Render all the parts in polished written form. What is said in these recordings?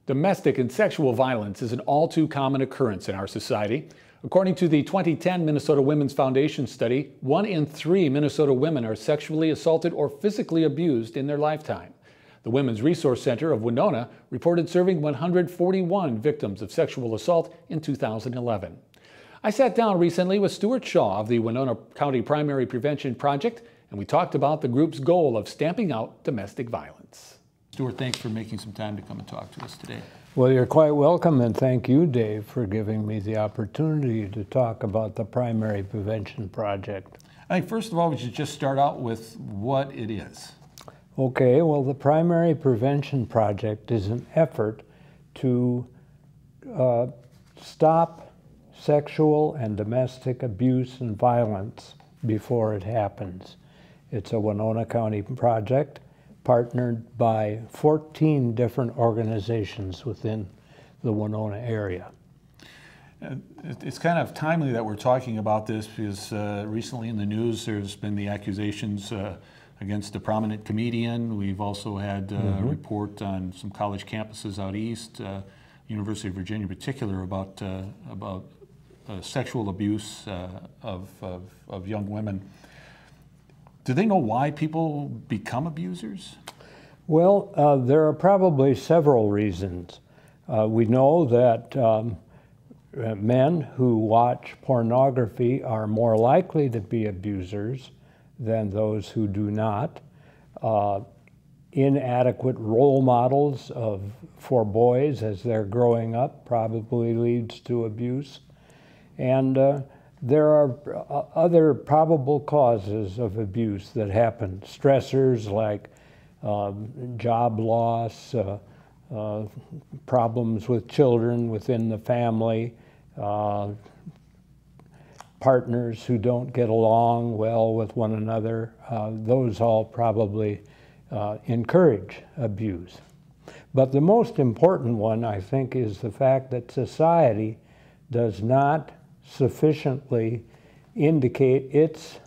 Domestic and sexual violence is an all too common occurrence in our society. According to the 2010 Minnesota Women's Foundation study, 1 in 3 Minnesota women are sexually assaulted or physically abused in their lifetime. The Women's Resource Center of Winona reported serving 141 victims of sexual assault in 2011. I sat down recently with Stuart Shaw of the Winona County Primary Prevention Project, and we talked about the group's goal of stamping out domestic violence. Stuart, thanks for making some time to come and talk to us today. Well, you're quite welcome, and thank you, Dave, for giving me the opportunity to talk about the Primary Prevention Project. I think first of all, we should just start out with what it is. Okay, well, the Primary Prevention Project is an effort to stop sexual and domestic abuse and violence before it happens. It's a Winona County project partnered by 14 different organizations within the Winona area. It's kind of timely that we're talking about this because recently in the news there's been the accusations against a prominent comedian. We've also had a report on some college campuses out east, University of Virginia in particular, about sexual abuse of young women. Do they know why people become abusers? Well, there are probably several reasons. We know that men who watch pornography are more likely to be abusers than those who do not. Inadequate role models for boys as they're growing up probably leads to abuse. And there are other probable causes of abuse that happen. Stressors like job loss, problems with children within the family, partners who don't get along well with one another. Those all probably encourage abuse. But the most important one, I think, is the fact that society does not sufficiently indicate it's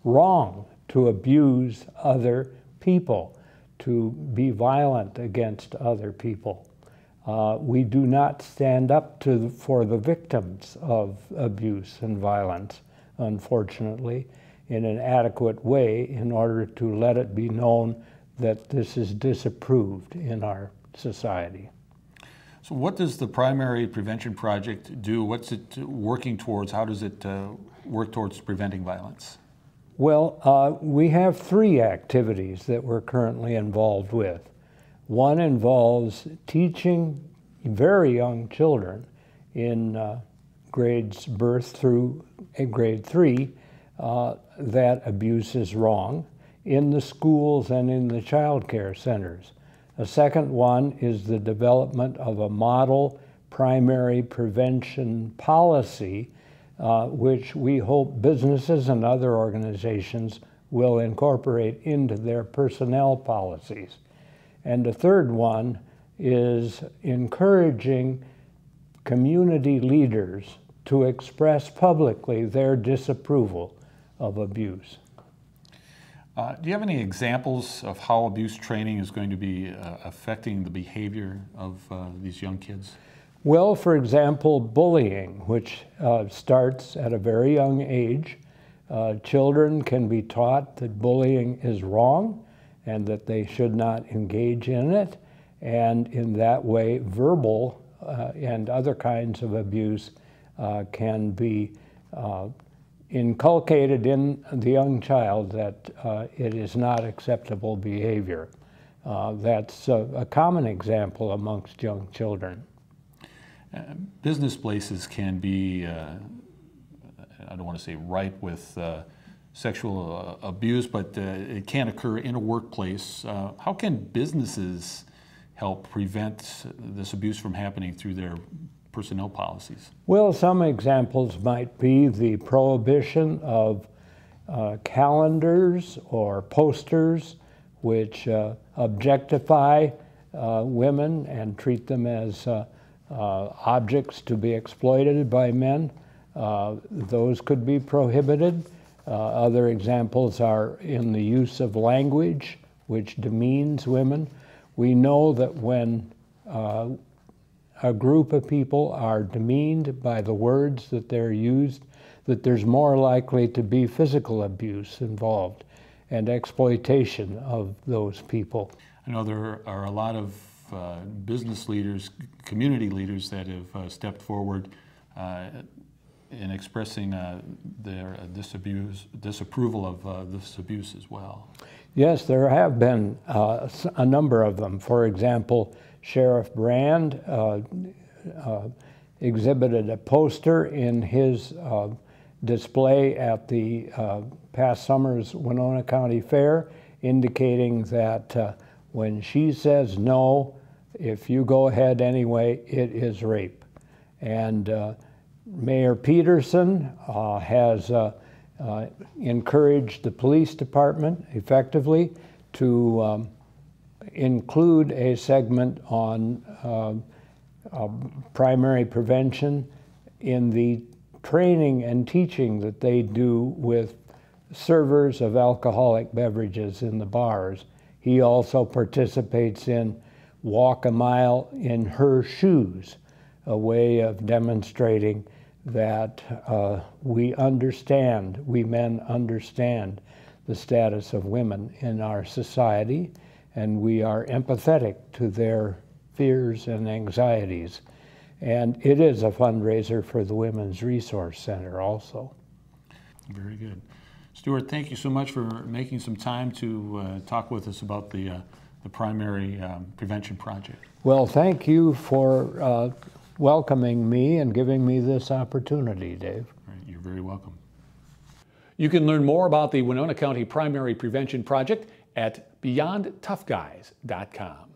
wrong to abuse other people, to be violent against other people. We do not stand up for the victims of abuse and violence, unfortunately, in an adequate way in order to let it be known that this is disapproved in our society. So what does the Primary Prevention Project do? What's it working towards? How does it work towards preventing violence? Well, we have 3 activities that we're currently involved with. One involves teaching very young children in grades birth through grade 3 that abuse is wrong in the schools and in the child care centers. A second one is the development of a model primary prevention policy, which we hope businesses and other organizations will incorporate into their personnel policies. And the third one is encouraging community leaders to express publicly their disapproval of abuse. Do you have any examples of how abuse training is going to be affecting the behavior of these young kids? Well, for example, bullying, which starts at a very young age. Children can be taught that bullying is wrong and that they should not engage in it. And in that way, verbal and other kinds of abuse can be inculcated in the young child that it is not acceptable behavior. That's a common example amongst young children. Business places can be, I don't want to say ripe with sexual abuse, but it can occur in a workplace. How can businesses help prevent this abuse from happening through their personnel policies? Well, some examples might be the prohibition of calendars or posters which objectify women and treat them as objects to be exploited by men. Those could be prohibited. Other examples are in the use of language which demeans women. We know that when a group of people are demeaned by the words that they're used, that there's more likely to be physical abuse involved and exploitation of those people. I know there are a lot of business leaders, community leaders that have stepped forward in expressing their disapproval of this abuse as well. Yes, there have been a number of them. For example, Sheriff Brand exhibited a poster in his display at the past summer's Winona County Fair indicating that when she says no, if you go ahead anyway, it is rape. And Mayor Peterson has encouraged the police department effectively to include a segment on primary prevention in the training and teaching that they do with servers of alcoholic beverages in the bars. He also participates in Walk a Mile in Her Shoes, a way of demonstrating that we men understand the status of women in our society, and we are empathetic to their fears and anxieties. And it is a fundraiser for the Women's Resource Center also. Very good. Stuart, thank you so much for making some time to talk with us about the primary prevention project. Well, thank you for welcoming me and giving me this opportunity, Dave. Right, you're very welcome. You can learn more about the Winona County Primary Prevention Project at beyondtoughguys.com.